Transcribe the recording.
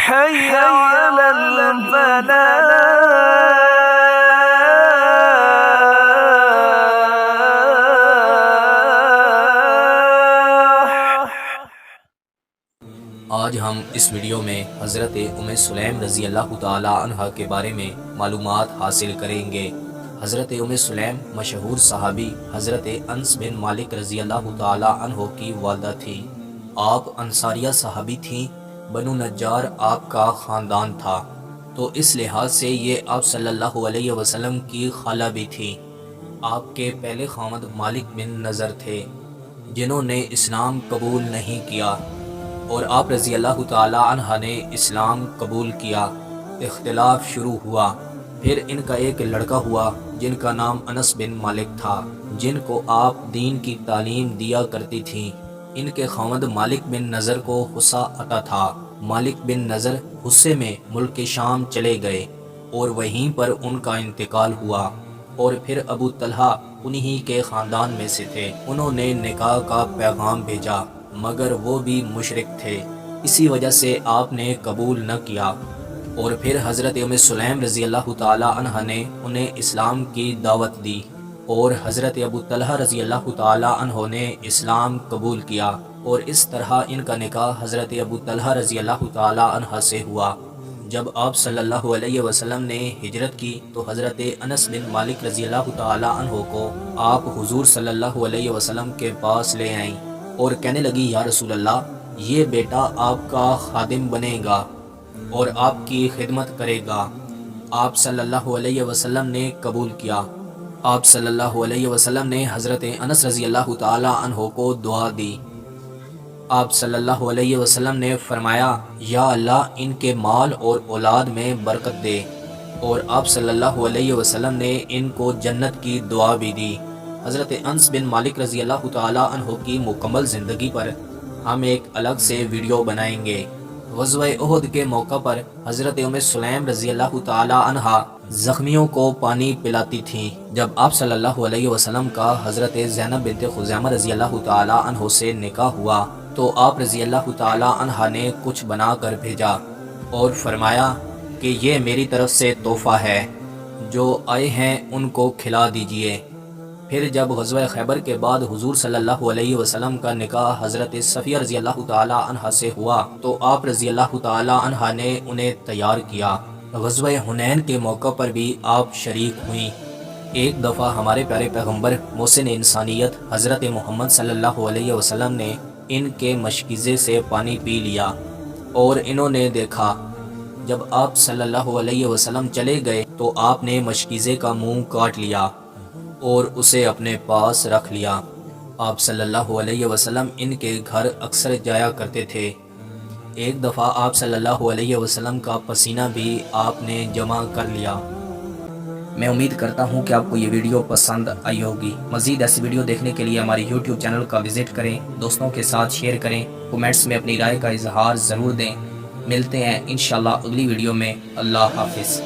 حي على الفلاح۔ آج ہم اس ویڈیو میں حضرت ام سلیم رضی اللہ تعالی عنہ کے بارے میں معلومات حاصل کریں گے۔ حضرت ام سلیم مشہور صحابی حضرت انس بن مالک رضی اللہ تعالی عنہ کی والدہ تھی۔ آپ انصاریہ صحابی تھیں، بنو نجار آپ کا خاندان تھا، تو اس لحاظ سے یہ آپ صلی اللہ علیہ وسلم کی خالہ بھی تھی۔ آپ کے پہلے خاوند مالک بن نضر تھے جنہوں نے اسلام قبول نہیں کیا، اور آپ رضی اللہ تعالی عنہ نے اسلام قبول کیا۔ اختلاف شروع ہوا، پھر ان کا ایک لڑکا ہوا جن کا نام انس بن مالک تھا، جن کو آپ دین کی تعلیم دیا کرتی تھیں۔ ان کے خاوند مالک بن نضر کو غصہ آتا تھا۔ مالک بن نضر غصے میں ملک شام چلے گئے اور وہیں پر ان کا انتقال ہوا، اور پھر ابو طلحہ انہی کے خاندان میں سے تھے۔ انہوں نے نکاح کا پیغام بھیجا مگر وہ بھی مشرک تھے، اسی وجہ سے آپ نے قبول نہ کیا، اور پھر حضرت ام سلیم رضی اللہ تعالی عنہ نے انہیں اسلام کی دعوت دی، اور حضرت ابو طلحہ رضی اللہ تعالی عنہ نے اسلام قبول کیا، اور اس طرح ان کا نکاح حضرت ابو طلحہ رضی اللہ تعالی عنہ سے ہوا۔ جب آپ صلی اللہ علیہ وسلم نے ہجرت کی تو حضرت انس بن مالک رضی اللہ تعالی عنہ کو آپ حضور صلی اللہ علیہ وسلم کے پاس لے آئیں اور کہنے لگی، یا رسول اللہ، یہ بیٹا آپ کا خادم بنے گا اور آپ کی خدمت کرے گا۔ آپ صلی اللہ علیہ وسلم نے قبول کیا۔ آپ صلی اللہ علیہ وسلم نے حضرت انس رضی اللہ تعالی عنہ کو دعا دی۔ آپ صلی اللہ علیہ وسلم نے فرمایا، یا اللہ ان کے مال اور اولاد میں برکت دے، اور آپ صلی اللہ علیہ وسلم نے ان کو جنت کی دعا بھی دی۔ حضرت انس بن مالک رضی اللہ تعالی عنہ کی مکمل زندگی پر ہم ایک الگ سے ویڈیو بنائیں گے۔ غزوہ احد کے موقع پر حضرت ام سلیم رضی اللہ تعالی عنہ زخمیوں کو پانی پلاتی تھیں۔ جب آپ صلی اللہ علیہ وسلم کا حضرت زینب بنت خزیمہ رضی اللہ تعالی عنہ سے نکاح ہوا تو آپ رضی اللہ تعالی عنہ نے کچھ بنا کر بھیجا اور فرمایا کہ یہ میری طرف سے تحفہ ہے، جو آئے ہیں ان کو کھلا دیجئے۔ پھر جب غزوہ خیبر کے بعد حضور صلی اللہ علیہ وسلم کا نکاح حضرت صفیہ رضی اللہ تعالی عنہ سے ہوا تو آپ رضی اللہ تعالی عنہ نے انہیں تیار کیا۔ غزوہ حنین کے موقع پر بھی آپ شریک ہوئیں۔ ایک دفعہ ہمارے پیارے پیغمبر محسن انسانیت حضرت محمد صلی اللہ علیہ وسلم نے ان کے مشکیزے سے پانی پی لیا، اور انہوں نے دیکھا جب آپ صلی اللہ علیہ وسلم چلے گئے تو آپ نے مشکیزے کا منہ کاٹ لیا اور اسے اپنے پاس رکھ لیا۔ آپ صلی اللہ علیہ وسلم ان کے گھر اکثر جایا کرتے تھے۔ ایک دفعہ آپ صلی اللہ علیہ وسلم کا پسینہ بھی آپ نے جمع کر لیا۔ میں امید کرتا ہوں کہ آپ کو یہ ویڈیو پسند آئی ہوگی۔ مزید ایسی ویڈیو دیکھنے کے لیے ہماری یوٹیوب چینل کا وزٹ کریں، دوستوں کے ساتھ شیئر کریں، کومنٹس میں اپنی رائے کا اظہار ضرور دیں۔ ملتے ہیں انشاءاللہ اگلی ویڈیو میں۔ اللہ حافظ۔